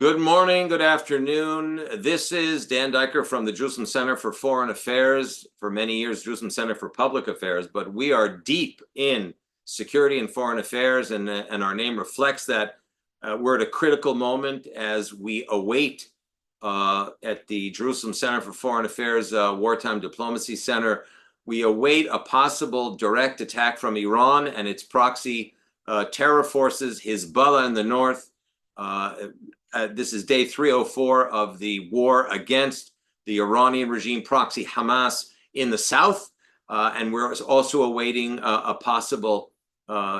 Good morning, good afternoon. This is Dan Diker from the Jerusalem Center for Foreign Affairs, for many years Jerusalem Center for Public Affairs, but we are deep in security and foreign affairs, and our name reflects that. We're at a critical moment as we await at the Jerusalem Center for Foreign Affairs Wartime Diplomacy Center, we await a possible direct attack from Iran and its proxy terror forces, Hezbollah in the north. This is day 304 of the war against the Iranian regime proxy Hamas in the south. And we're also awaiting a possible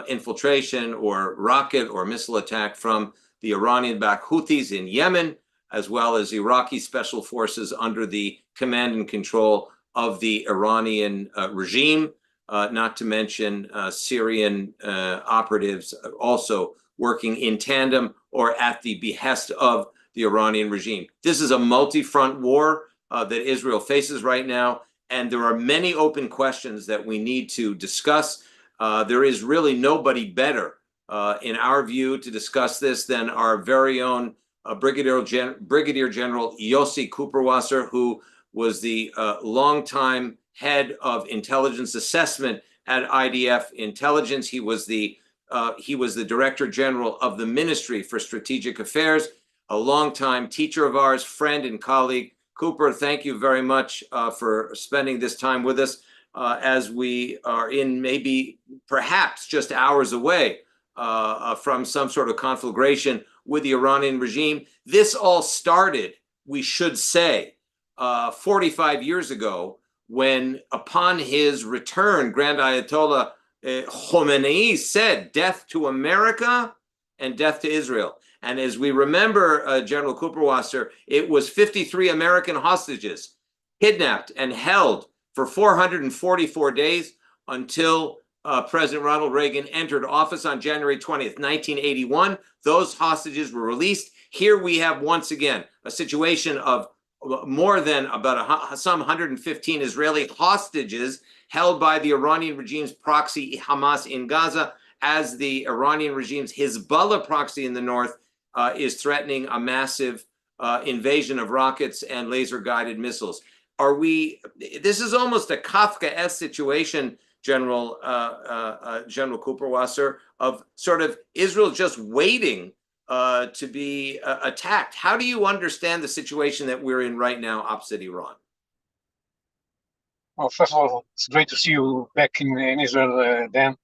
infiltration or rocket or missile attack from the Iranian-backed Houthis in Yemen, as well as Iraqi special forces under the command and control of the Iranian regime, not to mention Syrian operatives also working in tandem or at the behest of the Iranian regime. This is a multi-front war that Israel faces right now, and there are many open questions that we need to discuss. There is really nobody better, in our view, to discuss this than our very own Brigadier General Yossi Kuperwasser, who was the longtime head of intelligence assessment at IDF Intelligence. He was the Director General of the Ministry for Strategic Affairs, a longtime teacher of ours, friend and colleague. Cooper, thank you very much for spending this time with us as we are in perhaps just hours away from some sort of conflagration with the Iranian regime. This all started, we should say, 45 years ago, when upon his return, Grand Ayatollah Khomeini said, "Death to America and death to Israel." And as we remember, General Kuperwasser, it was 53 American hostages kidnapped and held for 444 days until President Ronald Reagan entered office on January 20th, 1981. Those hostages were released. Here we have once again a situation of more than some 115 Israeli hostages held by the Iranian regime's proxy Hamas in Gaza, as the Iranian regime's Hezbollah proxy in the north is threatening a massive invasion of rockets and laser-guided missiles. This is almost a Kafka-esque situation, General Kuperwasser, of sort of Israel just waiting to be attacked. How do you understand the situation that we're in right now opposite Iran? Well, first of all, it's great to see you back in Israel, Dan.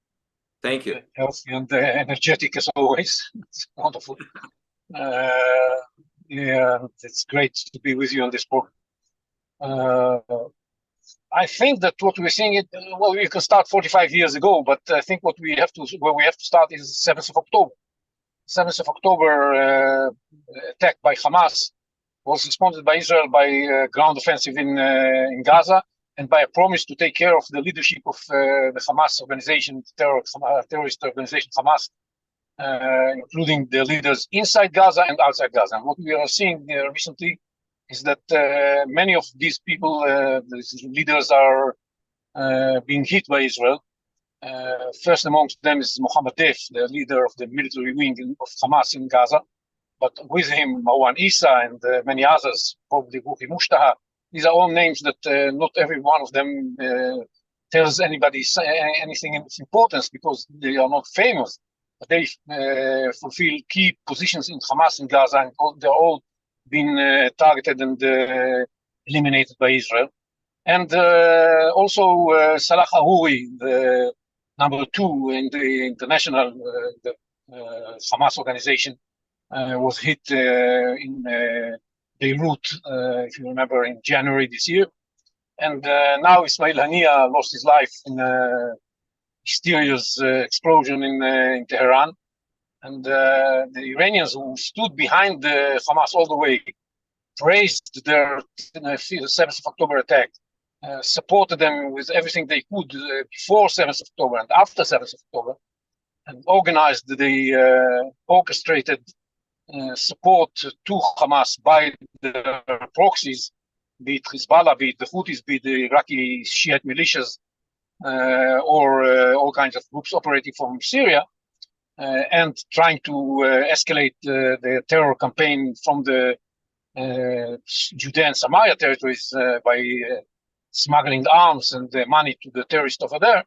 Thank you. Healthy and energetic as always. It's wonderful. Yeah, it's great to be with you on this program. I think that what we're seeing, well, you can start 45 years ago, but I think where we have to start is 7th of October. 7th of October attack by Hamas was responded by Israel by ground offensive in Gaza, and by a promise to take care of the leadership of the Hamas organization, terrorist organization Hamas, including the leaders inside Gaza and outside Gaza. And what we are seeing recently is that many of these people, these leaders, are being hit by Israel. First amongst them is Mohammed Deif, the leader of the military wing of Hamas in Gaza. But with him, Marwan Issa and many others, probably Ruki Mushtaha. These are all names that not every one of them tells anybody anything of importance, because they are not famous. But they fulfill key positions in Hamas in Gaza, and they're all been targeted and eliminated by Israel. And also Salah Harouri, the number 2 in the international Hamas organization, was hit in Beirut, if you remember, in January this year. And now Ismail Hania lost his life in a mysterious explosion in Tehran. And the Iranians, who stood behind the Hamas all the way, praised their 7th of October attack, supported them with everything they could before 7th of October and after 7th of October, and organized the orchestrated support to Hamas by the proxies, be it Hezbollah, be it the Houthis, be it the Iraqi Shiite militias, or all kinds of groups operating from Syria. and trying to escalate the terror campaign from the Judea and Samaria territories by smuggling arms and money to the terrorists over there.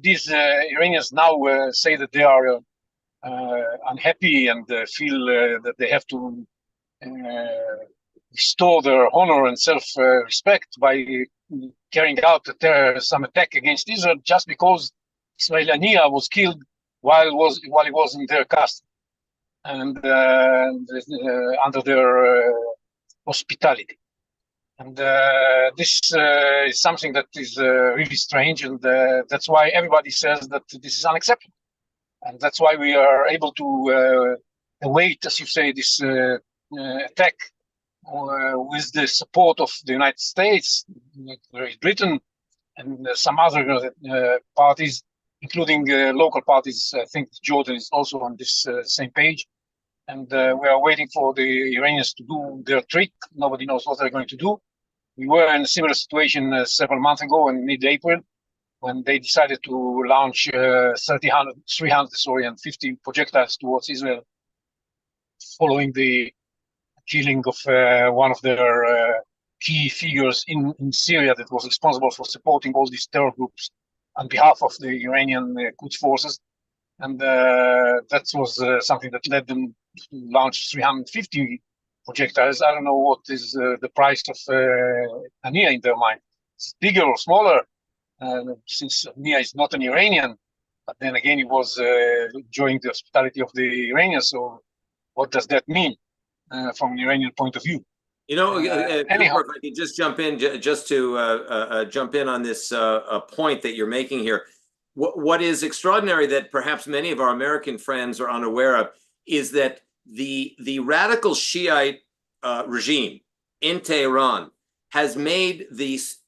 These Iranians now say that they are unhappy and feel that they have to restore their honor and self-respect by carrying out some attack against Israel just because Ismail Haniyeh was killed while he was in their custody and under their hospitality. And this is something that is really strange, and that's why everybody says that this is unacceptable. And that's why we are able to await, as you say, this attack with the support of the United States, Great Britain, and some other parties, including local parties. I think Jordan is also on this same page. And we are waiting for the Iranians to do their trick. Nobody knows what they're going to do. We were in a similar situation several months ago in mid-April, when they decided to launch 350 projectiles towards Israel, following the killing of one of their key figures in Syria that was responsible for supporting all these terror groups on behalf of the Iranian Quds forces. And that was something that led them to launch 350 projectiles. I don't know what is the price of Haniyeh in their mind. It's bigger or smaller, since Haniyeh is not an Iranian, but then again, he was enjoying the hospitality of the Iranians. So what does that mean from an Iranian point of view? You know, anyhow, if I could just jump in, just to jump in on this point that you're making here. What is extraordinary that perhaps many of our American friends are unaware of is that the radical Shiite regime in Tehran has made these,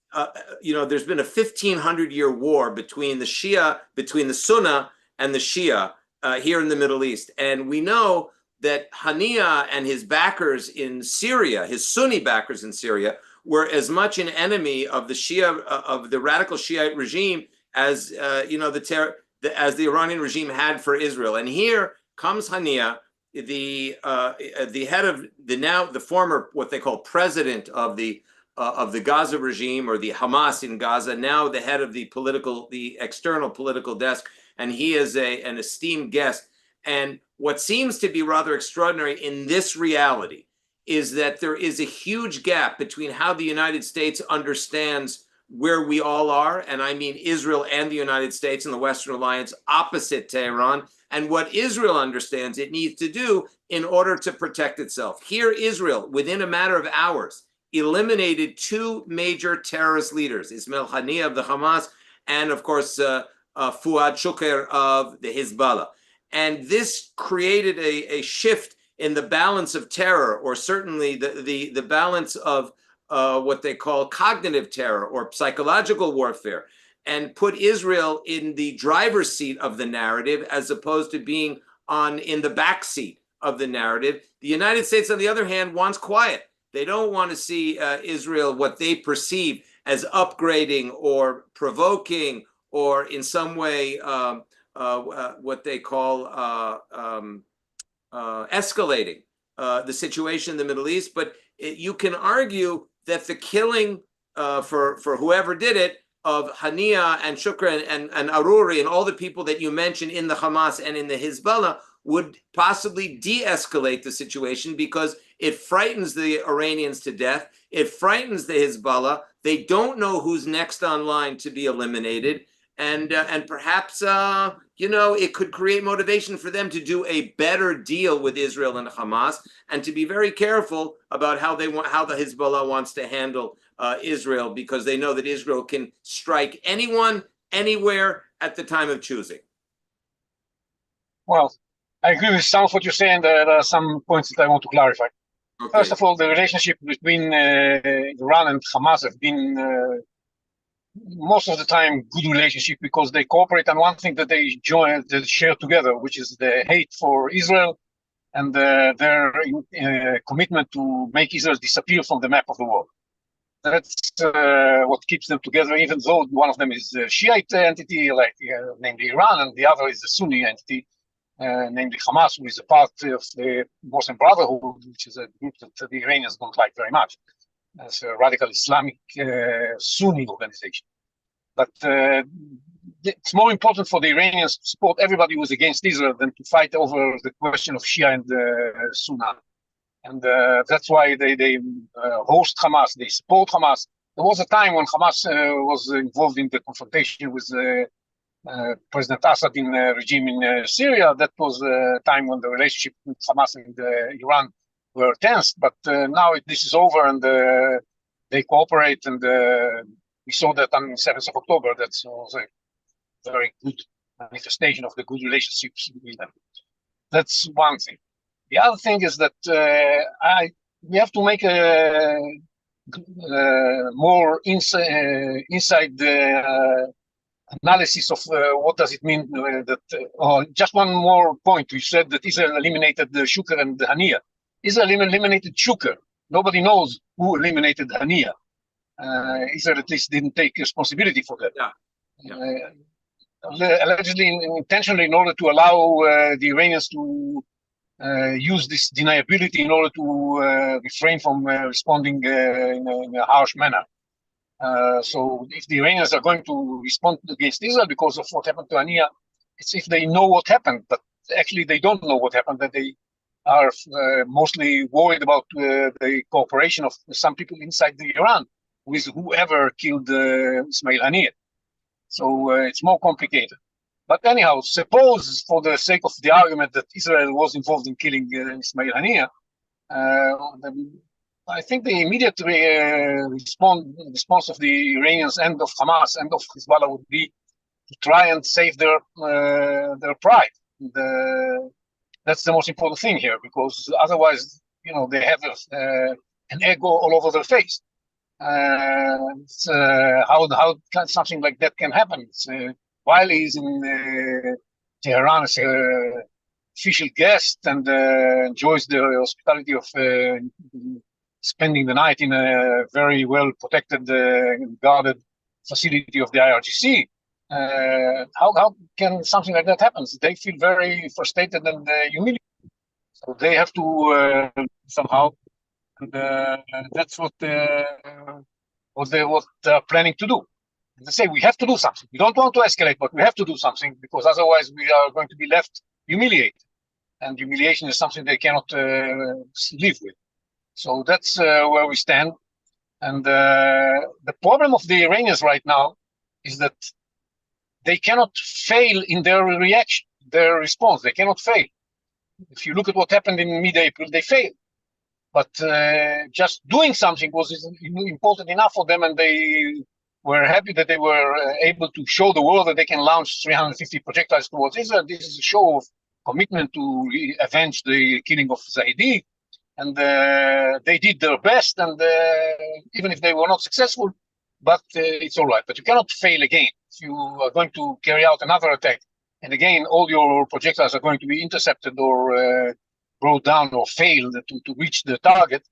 there's been a 1,500-year war between the Sunni and the Shia here in the Middle East. And we know that Haniyeh and his backers in Syria, his Sunni backers in Syria, were as much an enemy of the Shia, of the radical Shiite regime as as the Iranian regime had for Israel. And here comes Haniyeh, the head of the former, what they call president of the Gaza regime, or the Hamas in Gaza, now the head of the external political desk, and he is an esteemed guest. And what seems to be rather extraordinary in this reality is that there is a huge gap between how the United States understands where we all are, and I mean Israel and the United States and the Western Alliance opposite Tehran, and what Israel understands it needs to do in order to protect itself. Here, Israel, within a matter of hours, eliminated two major terrorist leaders, Ismail Haniyeh of the Hamas, and of course, Fuad Shukr of the Hezbollah. And this created a shift in the balance of terror, or certainly the balance of what they call cognitive terror or psychological warfare, and put Israel in the driver's seat of the narrative as opposed to being in the back seat of the narrative. The United States, on the other hand, wants quiet. They don't want to see Israel, what they perceive as upgrading or provoking or in some way what they call escalating the situation in the Middle East. But you can argue that the killing for whoever did it of Haniyeh and Shukr and Aruri and all the people that you mentioned in the Hamas and in the Hezbollah would possibly de-escalate the situation, because it frightens the Iranians to death. It frightens the Hezbollah. They don't know who's next on line to be eliminated. And perhaps, it could create motivation for them to do a better deal with Israel and Hamas, and to be very careful about how the Hezbollah wants to handle Israel, because they know that Israel can strike anyone, anywhere, at the time of choosing. Well, I agree with some of what you're saying. There are some points that I want to clarify. Okay. First of all, the relationship between Iran and Hamas have been most of the time good relationship, because they cooperate on one thing that they share together, which is the hate for Israel and their commitment to make Israel disappear from the map of the world. That's what keeps them together, even though one of them is a Shiite entity, namely Iran, and the other is the Sunni entity, namely Hamas, who is a part of the Muslim Brotherhood, which is a group that the Iranians don't like very much. It's a radical Islamic Sunni organization. But it's more important for the Iranians to support everybody who is against Israel than to fight over the question of Shia and Sunni. And that's why they host Hamas, they support Hamas. There was a time when Hamas was involved in the confrontation with President Assad in regime in Syria. That was a time when the relationship with Hamas and Iran were tense. But now this is over and they cooperate. And we saw that on 7th of October. That was a very good manifestation of the good relationships between them. That's one thing. The other thing is that we have to make a more inside analysis of what does it mean that. Just one more point. You said that Israel eliminated the Shukr and the Haniya. Israel eliminated Shukr. Nobody knows who eliminated Haniya. Israel at least didn't take responsibility for that. Allegedly, intentionally, in order to allow the Iranians to use this deniability in order to refrain from responding in a harsh manner. So if the Iranians are going to respond against Israel because of what happened to Haniya, it's if they know what happened, but actually they don't know what happened, that they are mostly worried about the cooperation of some people inside the Iran with whoever killed Ismail Haniyeh. So it's more complicated. But anyhow, suppose for the sake of the argument that Israel was involved in killing Ismail Haniyeh, I think the immediate response of the Iranians and of Hamas and of Hezbollah would be to try and save their pride. That's the most important thing here, because otherwise, they have an ego all over their face. How can something like that can happen? While he's in Tehran as an official guest and enjoys the hospitality of spending the night in a very well protected, guarded facility of the IRGC, how can something like that happen? They feel very frustrated and humiliated. So they have to somehow, and that's what they're planning to do. They say we have to do something. We don't want to escalate, but we have to do something because otherwise we are going to be left humiliated. And humiliation is something they cannot live with. So that's where we stand. And the problem of the Iranians right now is that they cannot fail in their reaction, their response. They cannot fail. If you look at what happened in mid-April, they failed. But just doing something was important enough for them, and they were happy that they were able to show the world that they can launch 350 projectiles towards Israel. This is a show of commitment to avenge the killing of Zahedi. And they did their best, and even if they were not successful, but it's all right. But you cannot fail again. If you are going to carry out another attack, and again, all your projectiles are going to be intercepted or brought down or fail to reach the target,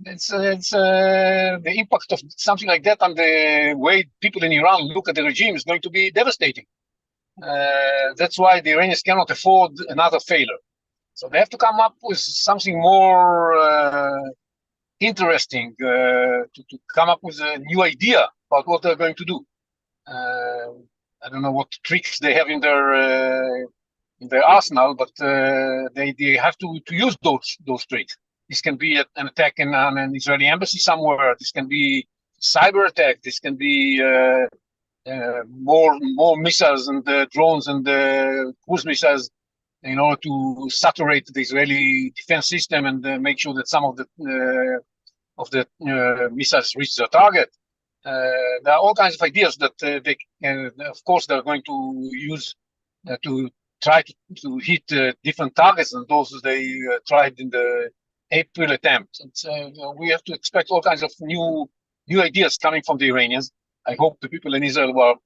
it's the impact of something like that on the way people in Iran look at the regime is going to be devastating. That's why the Iranians cannot afford another failure. So they have to come up with something more interesting, to come up with a new idea about what they're going to do. I don't know what tricks they have in their arsenal, but they have to use those tricks. This can be an attack on an Israeli embassy somewhere. This can be cyber attack. This can be more missiles and drones and cruise missiles in order to saturate the Israeli defense system and make sure that some of the missiles reach their target. There are all kinds of ideas that they can, of course, they're going to use to try to hit different targets than those they tried in the April attempt. And we have to expect all kinds of new ideas coming from the Iranians. I hope the people in Israel who are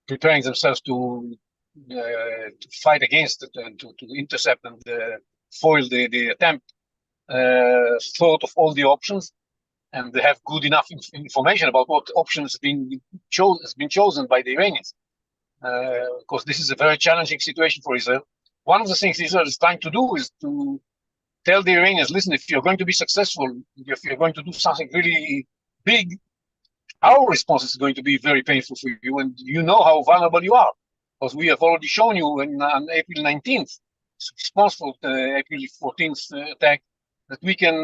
preparing themselves to fight against it and to intercept and foil the attempt, thought of all the options, and they have good enough information about what options has been chosen by the Iranians. Because this is a very challenging situation for Israel. one of the things Israel is trying to do is to tell the Iranians, listen, if you're going to be successful, if you're going to do something really big, our response is going to be very painful for you, and you know how vulnerable you are, because we have already shown you on April 19th, response for the April 14th attack, that we can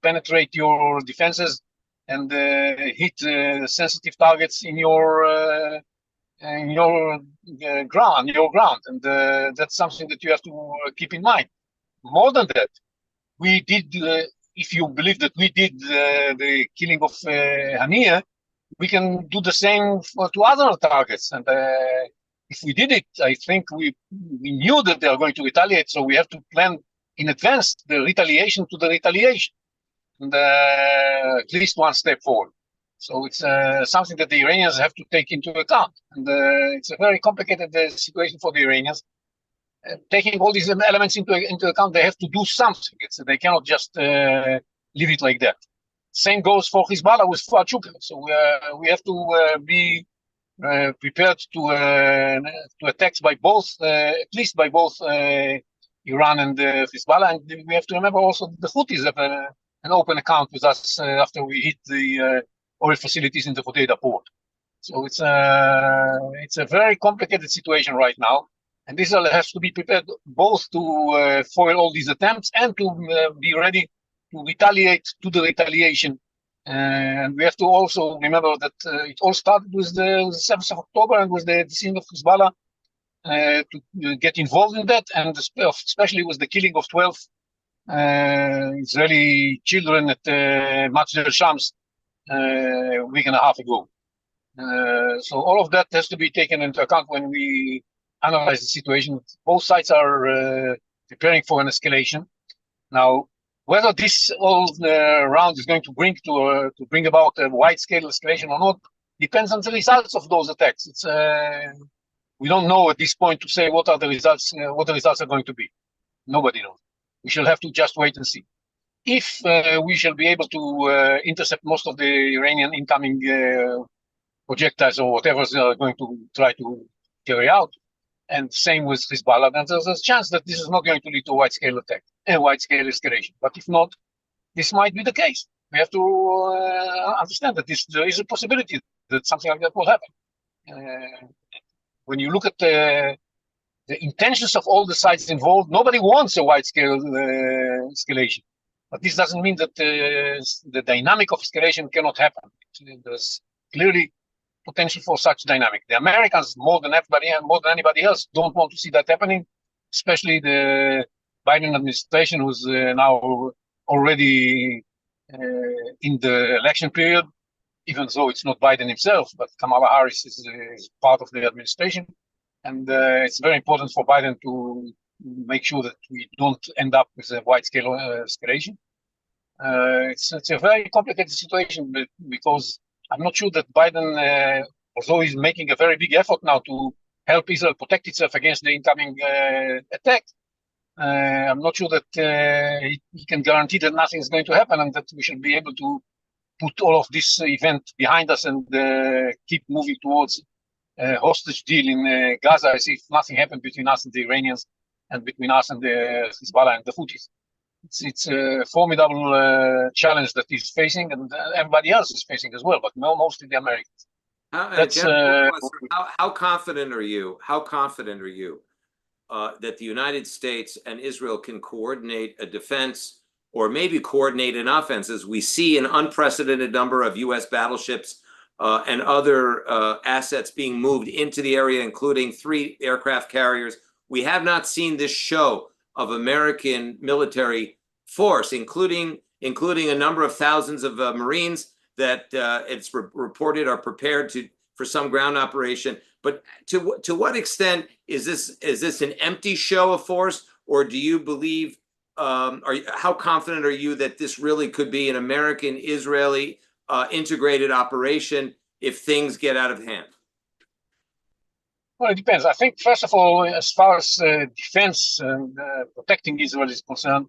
penetrate your defenses and hit sensitive targets in your ground, and that's something that you have to keep in mind. More than that, we did. If you believe that we did the killing of Hania, we can do the same to other targets. And if we did it, I think we knew that they are going to retaliate, so we have to plan in advance the retaliation to the retaliation, and at least one step forward. So it's something that the Iranians have to take into account, and it's a very complicated situation for the Iranians. Taking all these elements into account, they have to do something. They cannot just leave it like that. Same goes for Hezbollah with Farreaching. So we have to be prepared to attacks by both, at least by both Iran and Hezbollah. And we have to remember also the Houthis have an open account with us after we hit the oil facilities in the Hodeida port. So it's a very complicated situation right now. And Israel has to be prepared both to foil all these attempts and to be ready to retaliate to the retaliation. And we have to also remember that it all started with the 7th of October and with the decision of Hezbollah to get involved in that, and especially with the killing of 12 Israeli children at Majdi Shams a week and a half ago. So all of that has to be taken into account when we analyze the situation. Both sides are preparing for an escalation. Now, whether this all round is going to bring about a wide-scale escalation or not depends on the results of those attacks. It's we don't know at this point to say what are the results. What the results are going to be. Nobody knows. We shall have to just wait and see. If we shall be able to intercept most of the Iranian incoming projectiles or whatever they are going to try to carry out, and same with Hezbollah, then there's a chance that this is not going to lead to a wide-scale attack, a wide-scale escalation. But if not, this might be the case. We have to understand that there is a possibility that something like that will happen. When you look at the intentions of all the sides involved, nobody wants a wide-scale escalation. But this doesn't mean that the dynamic of escalation cannot happen. There's clearly potential for such dynamic. The Americans, more than everybody and more than anybody else, don't want to see that happening, especially the Biden administration, who's now already in the election period, even though it's not Biden himself, but Kamala Harris is part of the administration. And it's very important for Biden to make sure that we don't end up with a wide-scale escalation. It's a very complicated situation because I'm not sure that Biden, although he's making a very big effort now to help Israel protect itself against the incoming attack, I'm not sure that he can guarantee that nothing is going to happen and that we should be able to put all of this event behind us and keep moving towards a hostage deal in Gaza as if nothing happened between us and the Iranians and between us and the Hezbollah and the Houthis. It's a formidable challenge that he's facing, and everybody else is facing as well, but mostly the Americans. How confident are you? How confident are you that the United States and Israel can coordinate a defense or maybe coordinate an offense, as we see an unprecedented number of U.S. battleships and other assets being moved into the area, including 3 aircraft carriers? We have not seen this show of American military force, including a number of thousands of Marines that it's reported are prepared for some ground operation. But to what extent is this an empty show of force, or do you believe? How confident are you that this really could be an American-Israeli integrated operation if things get out of hand? Well, it depends. I think, first of all, as far as defense and protecting Israel is concerned,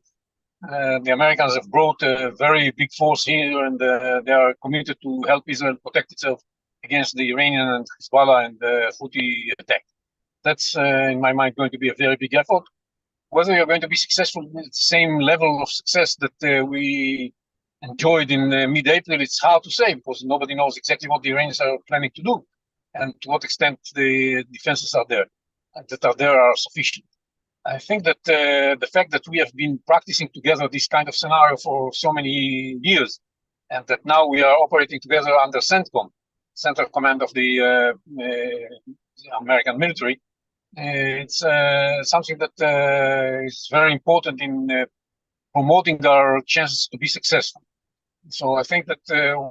the Americans have brought a very big force here, and they are committed to help Israel protect itself against the Iranian and Hezbollah and the Houthi attack. That's, in my mind, going to be a very big effort. Whether you're going to be successful with the same level of success that we enjoyed in mid-April, it's hard to say because nobody knows exactly what the Iranians are planning to do and to what extent the defenses are there are sufficient. I think that the fact that we have been practicing together this kind of scenario for so many years, and that now we are operating together under CENTCOM, Central Command of the American military, it's something that is very important in promoting our chances to be successful. So I think that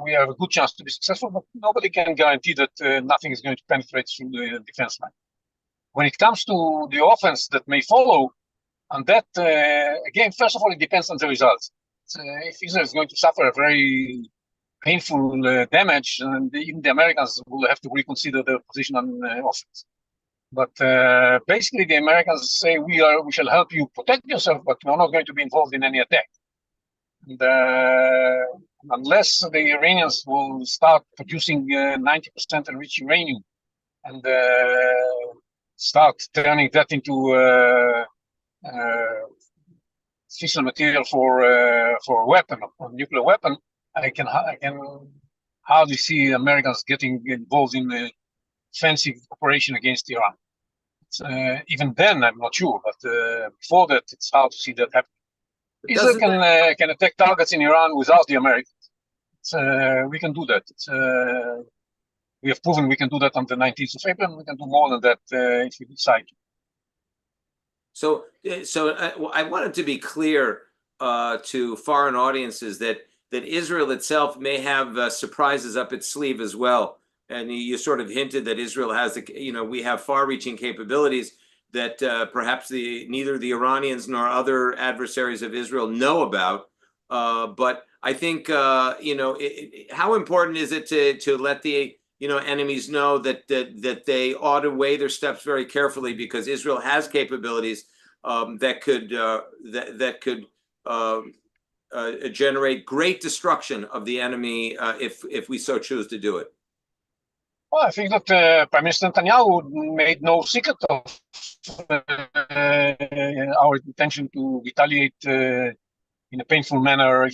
we have a good chance to be successful, but nobody can guarantee that nothing is going to penetrate through the defense line. When it comes to the offense that may follow, and that, again, first of all, it depends on the results. If Israel is going to suffer a very painful damage, and even the Americans will have to reconsider their position on offense. But basically, the Americans say we shall help you protect yourself, but we're not going to be involved in any attack. And unless the Iranians will start producing 90% enriched uranium and start turning that into fissile material for a weapon, a nuclear weapon, I can hardly see Americans getting involved in the offensive operation against Iran. Even then, I'm not sure, but before that, it's hard to see that happen. Israel can attack targets in Iran without the Americans. We can do that. We have proven we can do that on the 19th of April. We can do more than that if we decide to. So I wanted to be clear to foreign audiences that Israel itself may have surprises up its sleeve as well. And you sort of hinted that Israel has we have far-reaching capabilities that perhaps neither the Iranians nor other adversaries of Israel know about. But I think how important is it to let the enemies know that they ought to weigh their steps very carefully, because Israel has capabilities that could generate great destruction of the enemy if we so choose to do it. Well, I think that Prime Minister Netanyahu made no secret of our intention to retaliate in a painful manner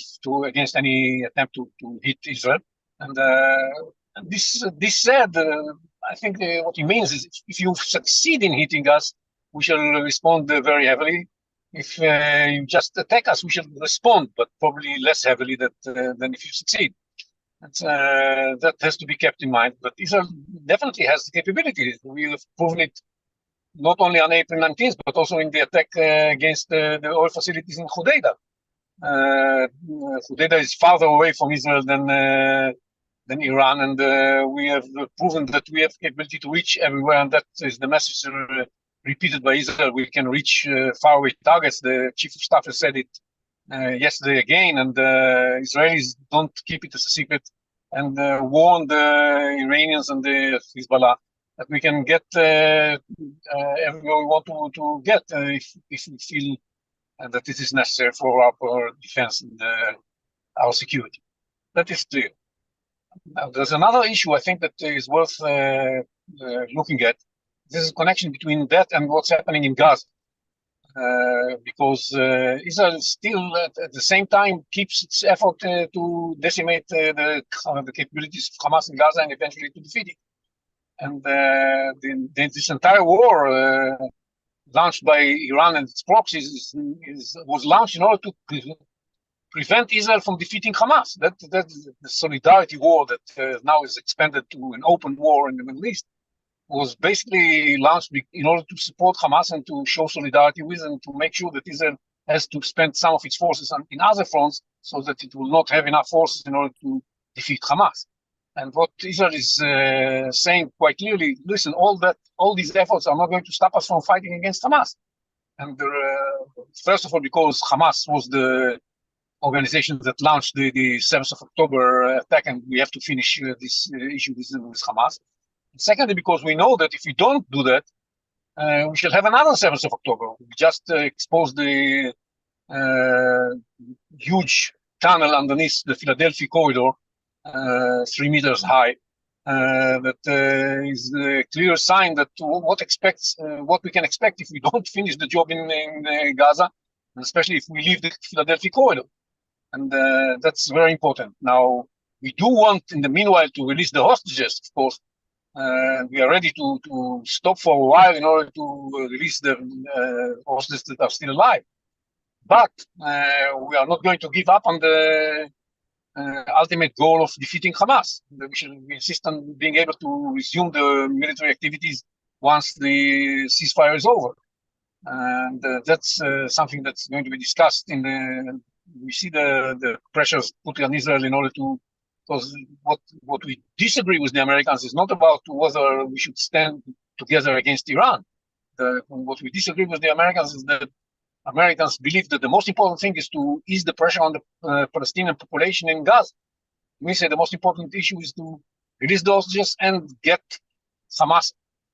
against any attempt to hit Israel. And this said, I think what he means is if you succeed in hitting us, we shall respond very heavily. If you just attack us, we shall respond, but probably less heavily than if you succeed. That has to be kept in mind. But Israel definitely has the capability. We have proven it not only on April 19th, but also in the attack against the oil facilities in Hodeidah. Hodeidah is farther away from Israel than Iran, and we have proven that we have capability to reach everywhere, and that is the message repeated by Israel. We can reach faraway targets. The chief of staff has said it yesterday again, and Israelis don't keep it as a secret, and warn the Iranians and the Hezbollah that we can get everywhere we want to get if we feel that this is necessary for our defense and our security. That is clear. Now, there's another issue I think that is worth looking at. There's a connection between that and what's happening in Gaza. Because Israel still, at the same time, keeps its effort to decimate the capabilities of Hamas in Gaza and eventually to defeat it. And this entire war launched by Iran and its proxies was launched in order to prevent Israel from defeating Hamas. That's the solidarity war that now is expanded to an open war in the Middle East. Was basically launched in order to support Hamas and to show solidarity with and to make sure that Israel has to spend some of its forces in other fronts so that it will not have enough forces in order to defeat Hamas. And what Israel is saying quite clearly, listen, all these efforts are not going to stop us from fighting against Hamas. And first of all, because Hamas was the organization that launched the 7th of October attack, and we have to finish this issue with Hamas. Secondly, because we know that if we don't do that, we shall have another 7th of October. We just exposed the huge tunnel underneath the Philadelphia corridor, 3 meters high, that is a clear sign that what we can expect if we don't finish the job in Gaza, especially if we leave the Philadelphia corridor. And that's very important. Now, we do want, in the meanwhile, to release the hostages, of course. We are ready to stop for a while in order to release the hostages that are still alive. But we are not going to give up on the ultimate goal of defeating Hamas. We insist on being able to resume the military activities once the ceasefire is over. And that's something that's going to be discussed we see the pressures put on Israel in order to, because what we disagree with the Americans is not about whether we should stand together against Iran. What we disagree with the Americans is that Americans believe that the most important thing is to ease the pressure on the Palestinian population in Gaza. We say the most important issue is to release the hostages and get Hamas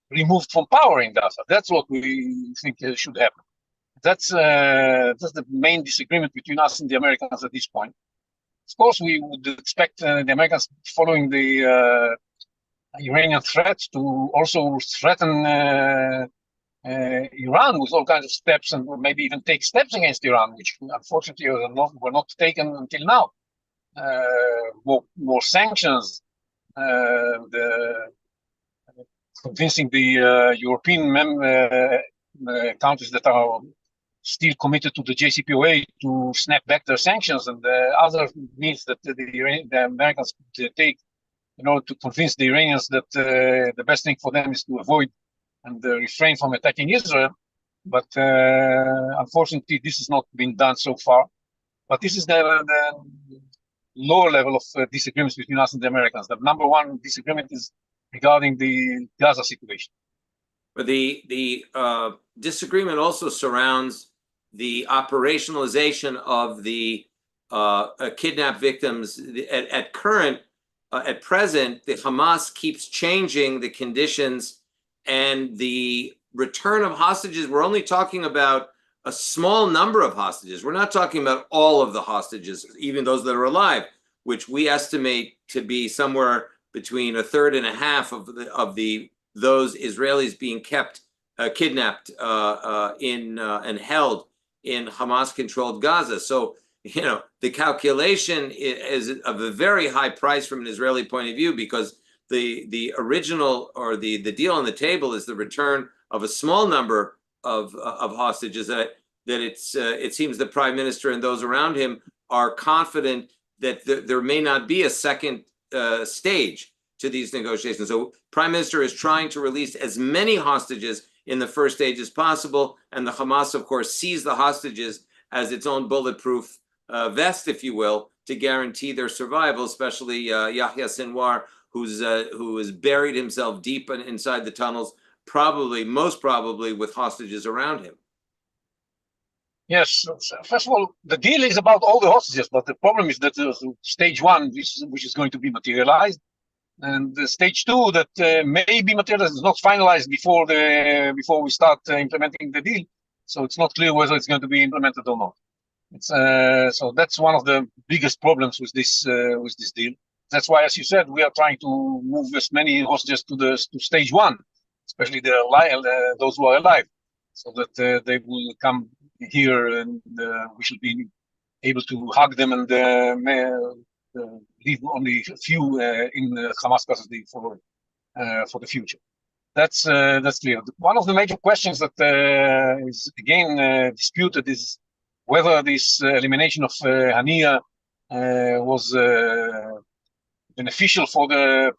removed from power in Gaza. That's what we think should happen. That's the main disagreement between us and the Americans at this point. Of course, we would expect the Americans, following the Iranian threat, to also threaten Iran with all kinds of steps, and maybe even take steps against Iran, which unfortunately were not taken until now. More sanctions, convincing the European countries that are still committed to the JCPOA to snap back their sanctions, and other means that the Americans could take in order to convince the Iranians that the best thing for them is to avoid and refrain from attacking Israel. But unfortunately, this has not been done so far. But this is the lower level of disagreements between us and the Americans. The number one disagreement is regarding the Gaza situation. But the disagreement also surrounds the operationalization of the kidnapped victims. At present, the Hamas keeps changing the conditions, and the return of hostages. We're only talking about a small number of hostages. We're not talking about all of the hostages, even those that are alive, which we estimate to be somewhere between a third and a half of those Israelis being kept kidnapped and held in Hamas-controlled Gaza. So, the calculation is of a very high price from an Israeli point of view, because the original, or the deal on the table, is the return of a small number of hostages. It seems the prime minister and those around him are confident that there may not be a second stage to these negotiations. So prime minister is trying to release as many hostages in the first stage as possible, and the Hamas, of course, sees the hostages as its own bulletproof vest, if you will, to guarantee their survival, especially Yahya Sinwar, who has buried himself deep inside the tunnels, most probably with hostages around him. Yes, first of all, the deal is about all the hostages, but the problem is that stage one, which is going to be materialized, and the stage two that may be materialized, is not finalized before we start implementing the deal. So it's not clear whether it's going to be implemented or not. So that's one of the biggest problems with this deal. That's why, as you said, we are trying to move as many hostages to stage one, especially those who are alive, so that they will come here, and we should be able to hug them and leave only a few in Hamas custody for the future. That's clear. One of the major questions that is again disputed is whether this elimination of Hania was beneficial for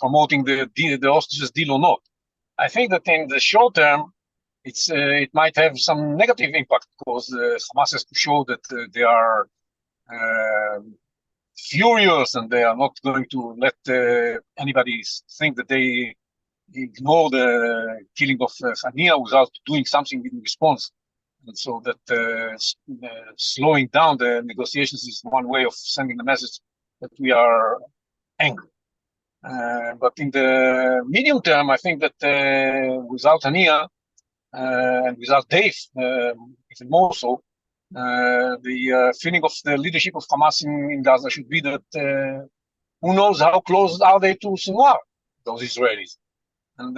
promoting the hostages deal or not. I think that in the short term, it might have some negative impact, because Hamas has to show that they are furious, and they are not going to let anybody think that they ignore the killing of Hania without doing something in response. And so that slowing down the negotiations is one way of sending the message that we are angry. But in the medium term, I think that without Hania and without Dave, even more so, the feeling of the leadership of Hamas in Gaza should be that who knows how close are they to Sinwar? those Israelis. And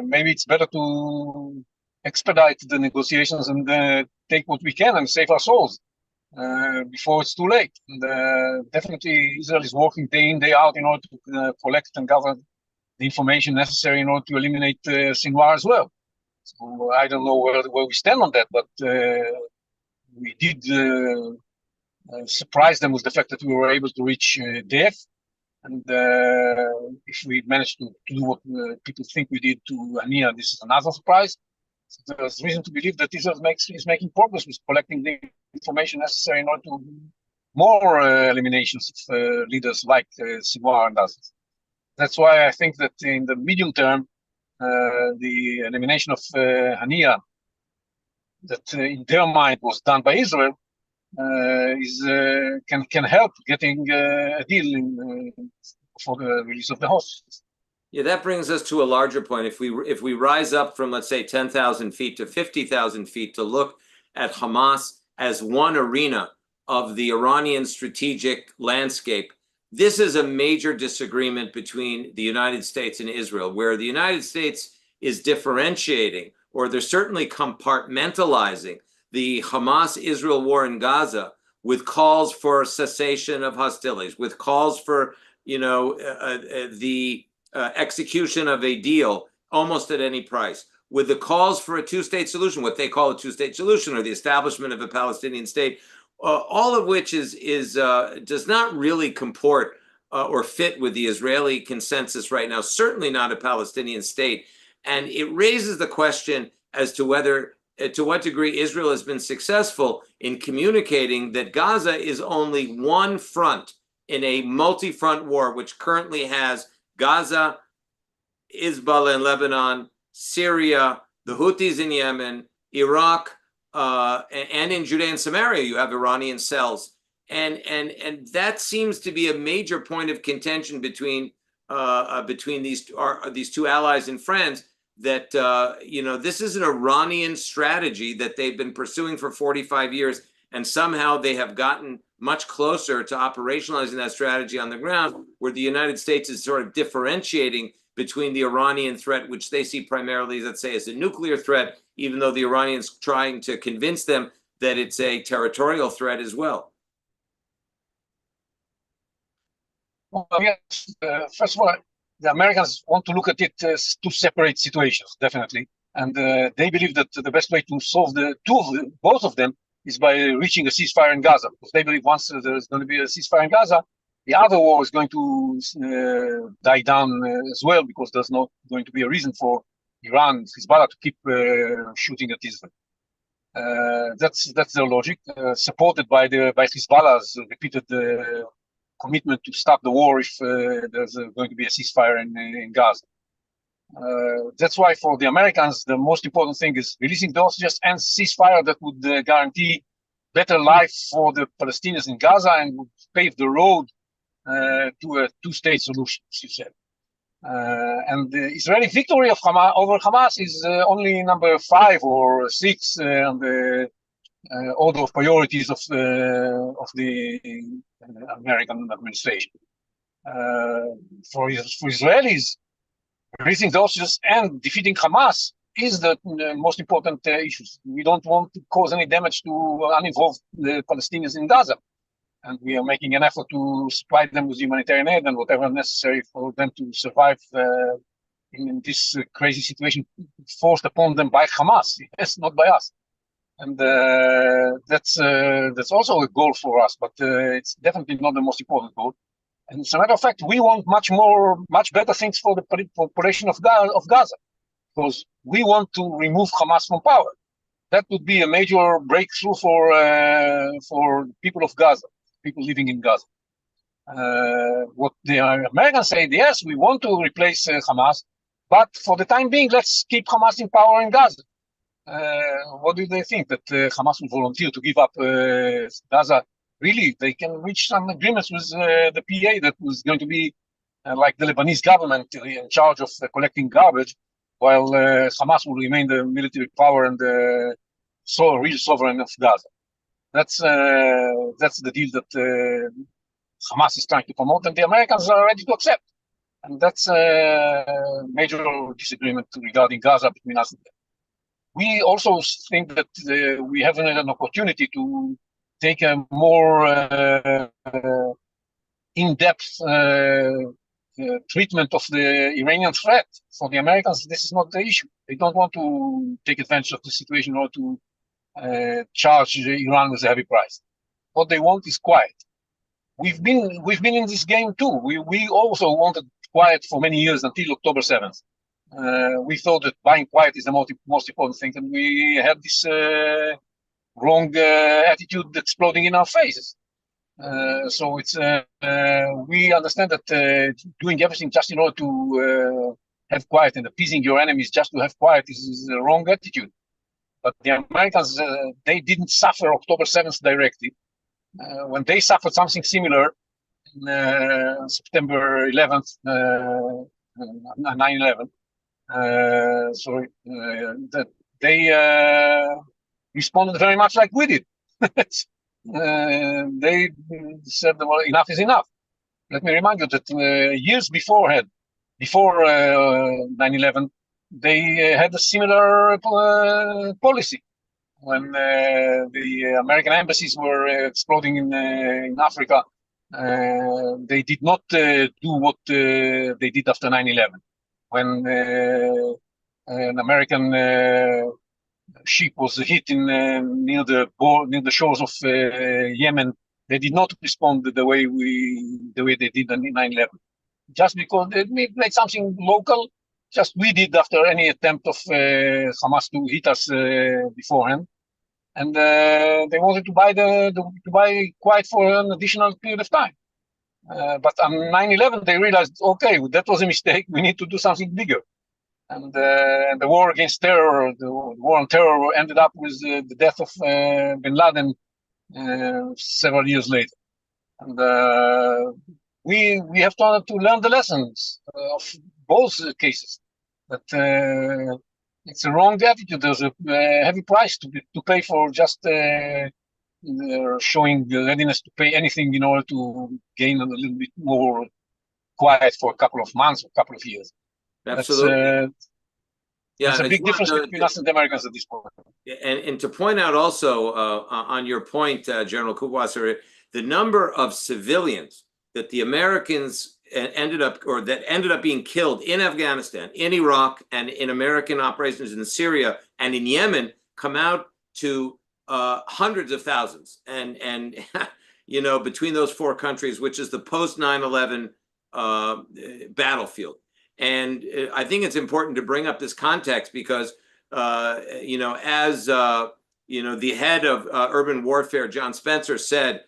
maybe it's better to expedite the negotiations and take what we can and save our souls before it's too late. And definitely Israel is working day in, day out in order to collect and gather the information necessary in order to eliminate Sinwar as well. So I don't know where we stand on that, but we did surprise them with the fact that we were able to reach death. And if we managed to do what people think we did to Hania, this is another surprise. So there's reason to believe that Israel is making progress with collecting the information necessary in order to more eliminations of leaders like Sinwar and others. That's why I think that in the medium term, the elimination of Hania, that in their mind was done by Israel, can help getting a deal for the release of the hostages. Yeah, that brings us to a larger point. If we rise up from, let's say, 10,000 feet to 50,000 feet to look at Hamas as one arena of the Iranian strategic landscape, this is a major disagreement between the United States and Israel, where the United States is differentiating, or they're certainly compartmentalizing the Hamas-Israel war in Gaza with calls for cessation of hostilities, with calls for, the execution of a deal almost at any price, with the calls for a two-state solution, what they call a two-state solution, or the establishment of a Palestinian state, all of which does not really comport or fit with the Israeli consensus right now, certainly not a Palestinian state. And it raises the question as to whether, to what degree Israel has been successful in communicating that Gaza is only one front in a multi-front war, which currently has Gaza, Hezbollah in Lebanon, Syria, the Houthis in Yemen, Iraq, and in Judea and Samaria, you have Iranian cells. And that seems to be a major point of contention between these two allies and friends, that this is an Iranian strategy that they've been pursuing for 45 years, and somehow they have gotten much closer to operationalizing that strategy on the ground, where the United States is sort of differentiating between the Iranian threat, which they see primarily, let's say, as a nuclear threat, even though the Iranians trying to convince them that it's a territorial threat as well. Well, yes, first of all, the Americans want to look at it as two separate situations, definitely. And they believe that the best way to solve both of them is by reaching a ceasefire in Gaza, because they believe once there's going to be a ceasefire in Gaza, the other war is going to die down as well, because there's not going to be a reason for Iran, Hezbollah, to keep shooting at Israel. That's their logic, supported by Hezbollah's repeated commitment to stop the war if there's going to be a ceasefire in Gaza. That's why for the Americans, the most important thing is releasing the hostages and ceasefire that would guarantee better life for the Palestinians in Gaza and would pave the road to a two-state solution, as you said. And the Israeli victory of over Hamas is only number 5 or 6 on the order of priorities of the American administration. For Israelis, releasing the hostages and defeating Hamas is the most important issues. We don't want to cause any damage to uninvolved Palestinians in Gaza. And we are making an effort to supply them with humanitarian aid and whatever necessary for them to survive in this crazy situation forced upon them by Hamas, yes, not by us. And that's also a goal for us, but it's definitely not the most important goal. And as a matter of fact, we want much better things for the population of Gaza, because we want to remove Hamas from power. That would be a major breakthrough for people of Gaza, people living in Gaza. What the Americans say, yes, we want to replace Hamas, but for the time being, let's keep Hamas in power in Gaza. What do they think, that Hamas will volunteer to give up Gaza? Really, they can reach some agreements with the PA that was going to be like the Lebanese government in charge of collecting garbage, while Hamas will remain the military power and the real sovereign of Gaza. That's the deal that Hamas is trying to promote, and the Americans are ready to accept. And that's a major disagreement regarding Gaza between us and them. We also think that we have an opportunity to take a more in-depth treatment of the Iranian threat. For the Americans, this is not the issue. They don't want to take advantage of the situation or to charge Iran with a heavy price. What they want is quiet. We've been in this game too. We also wanted quiet for many years until October 7th. We thought that buying quiet is the most important thing, and we had this wrong attitude exploding in our faces. So it's we understand that doing everything just in order to have quiet and appeasing your enemies just to have quiet is the wrong attitude. But the Americans, they didn't suffer October 7th directly. When they suffered something similar in September 11th, 9/11, that they responded very much like we did. They said, well, enough is enough. Let me remind you that years before 9/11, they had a similar policy. When the American embassies were exploding in Africa, they did not do what they did after 9/11. When an American ship was hit near the shores of Yemen, they did not respond the way they did on 9/11. Just because they made something local, just we did after any attempt of Hamas to hit us beforehand, and they wanted to buy quiet for an additional period of time. But on 9/11, they realized, okay, that was a mistake. We need to do something bigger. And the war against terror, the war on terror, ended up with the death of bin Laden several years later. And we have to learn the lessons of both cases. That it's a wrong attitude. There's a heavy price to pay for just showing the readiness to pay anything in order to gain a little bit more quiet for a couple of months or a couple of years. Absolutely. There's a big difference between us and the Americans at this point. And to point out also on your point, General Kuperwasser, the number of civilians that the Americans ended up being killed in Afghanistan, in Iraq, and in American operations in Syria and in Yemen come out to hundreds of thousands. And you know, between those four countries, which is the post 9/11 battlefield. And I think it's important to bring up this context because, you know, as, you know, the head of urban warfare, John Spencer, said,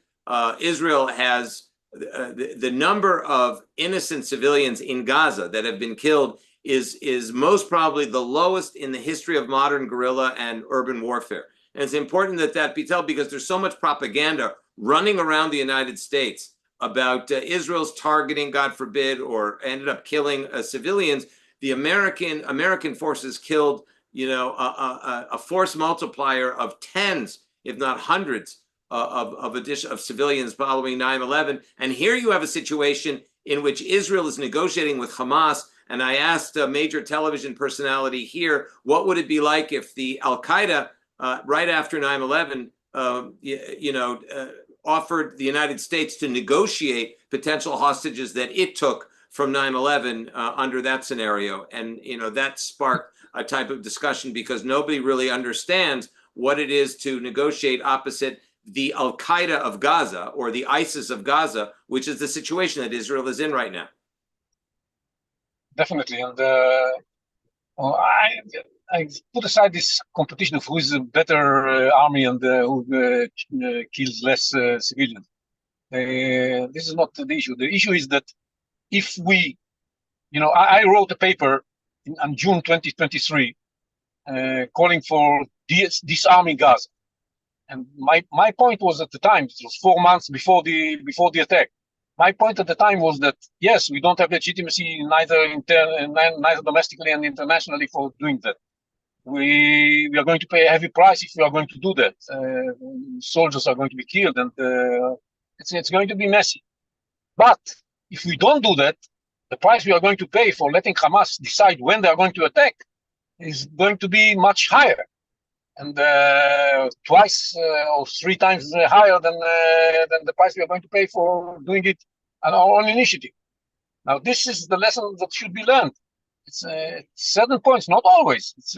Israel has the number of innocent civilians in Gaza that have been killed is most probably the lowest in the history of modern guerrilla and urban warfare. And it's important that that be told because there's so much propaganda running around the United States about Israel's targeting, God forbid, or ended up killing civilians. The American forces killed, you know, a force multiplier of tens, if not hundreds, of civilians following 9/11. And here you have a situation in which Israel is negotiating with Hamas. And I asked a major television personality here, what would it be like if the Al Qaeda right after 9/11, offered the United States to negotiate potential hostages that it took from 9/11 under that scenario. And, you know, that sparked a type of discussion because nobody really understands what it is to negotiate opposite the Al Qaeda of Gaza or the ISIS of Gaza, which is the situation that Israel is in right now. Definitely. And I put aside this competition of who is a better army and who kills less civilians. This is not the issue. The issue is that if we, you know, I wrote a paper on June 2023 calling for disarming Gaza. And my point was at the time, it was 4 months before the attack. My point at the time was that, yes, we don't have legitimacy neither domestically and internationally for doing that. We are going to pay a heavy price if we are going to do that. Soldiers are going to be killed, and it's going to be messy. But if we don't do that, the price we are going to pay for letting Hamas decide when they are going to attack is going to be much higher, and twice or three times higher than the price we are going to pay for doing it on our own initiative. Now, this is the lesson that should be learned. It's certain points, not always. It's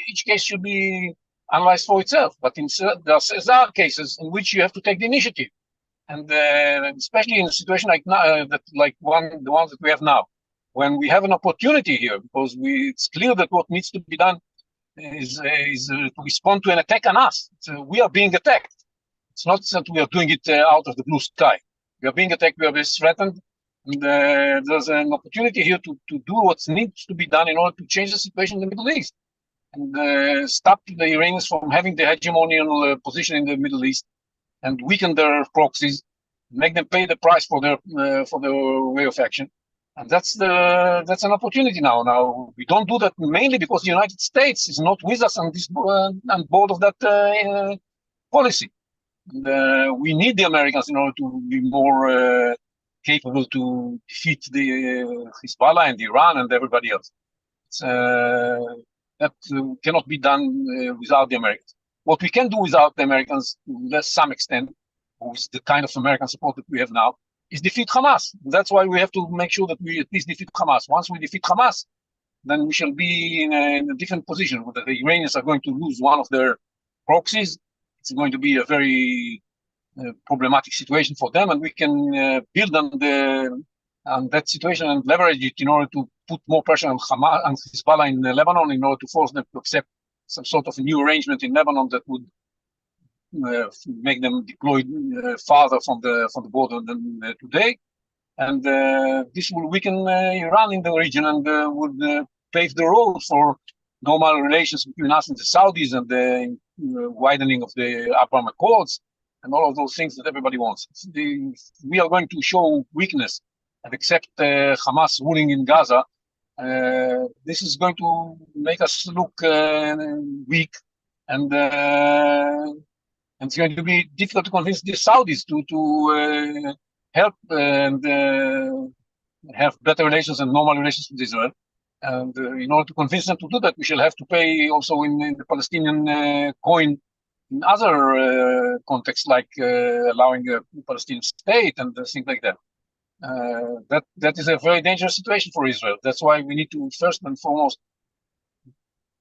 each case should be analyzed for itself, but there are cases in which you have to take the initiative, and especially in a situation like now, the ones that we have now, when we have an opportunity here, because it's clear that what needs to be done is to respond to an attack on us. We are being attacked. It's not that we are doing it out of the blue sky. We are being attacked. We are being threatened. And there's an opportunity here to do what needs to be done in order to change the situation in the Middle East and stop the Iranians from having the hegemonial position in the Middle East and weaken their proxies, make them pay the price for their way of action. And that's an opportunity now. Now, we don't do that mainly because the United States is not with us on this on board of that policy. And, we need the Americans in order to be more capable to defeat the Hezbollah and Iran and everybody else. That cannot be done without the Americans. What we can do without the Americans, to some extent, with the kind of American support that we have now, is defeat Hamas. That's why we have to make sure that we at least defeat Hamas. Once we defeat Hamas, then we shall be in a different position. The Iranians are going to lose one of their proxies. It's going to be a very problematic situation for them, and we can build on that situation and leverage it in order to put more pressure on Hamas and Hezbollah in Lebanon in order to force them to accept some sort of a new arrangement in Lebanon that would make them deployed farther from the border than today, and this will weaken Iran in the region and would pave the road for normal relations between us and the Saudis and the widening of the Abraham Accords and all of those things that everybody wants. We are going to show weakness and accept Hamas ruling in Gaza. This is going to make us look weak, and it's going to be difficult to convince the Saudis to help and have better relations and normal relations with Israel. And in order to convince them to do that, we shall have to pay also in the Palestinian coin in other contexts, like allowing a Palestinian state and things like that. That is a very dangerous situation for Israel. That's why we need to first and foremost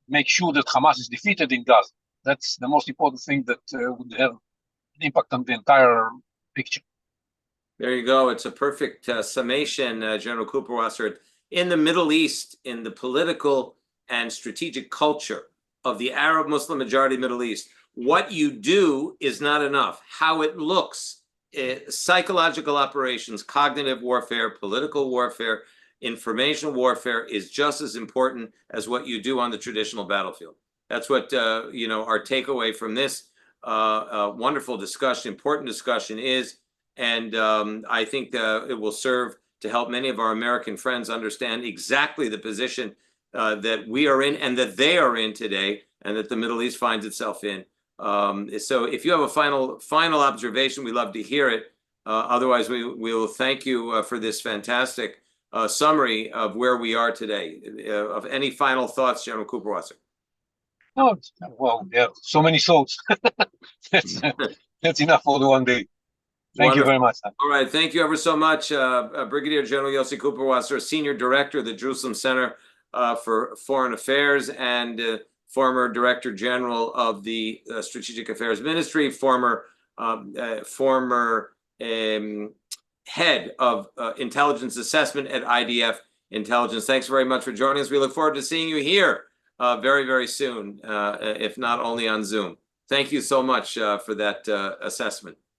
make sure that Hamas is defeated in Gaza. That's the most important thing that would have an impact on the entire picture. There you go. It's a perfect summation, General Kuperwasser. In the Middle East, in the political and strategic culture of the Arab Muslim majority Middle East, what you do is not enough. How it looks, psychological operations, cognitive warfare, political warfare, information warfare is just as important as what you do on the traditional battlefield. That's what our takeaway from this wonderful discussion, important discussion is, and I think it will serve to help many of our American friends understand exactly the position that we are in and that they are in today, and that the Middle East finds itself in. So if you have a final observation, we'd love to hear it. Otherwise, we will thank you for this fantastic summary of where we are today. Of any final thoughts, General Kuperwasser? No, well, yeah, so many thoughts. That's enough for the one day. Thank you very much. All right. Thank you ever so much, Brigadier General Yossi Kuperwasser, Senior Director of the Jerusalem Center for Foreign Affairs and former Director General of the Strategic Affairs Ministry, former head of intelligence assessment at IDF Intelligence. Thanks very much for joining us. We look forward to seeing you here very, very soon, if not only on Zoom. Thank you so much for that assessment.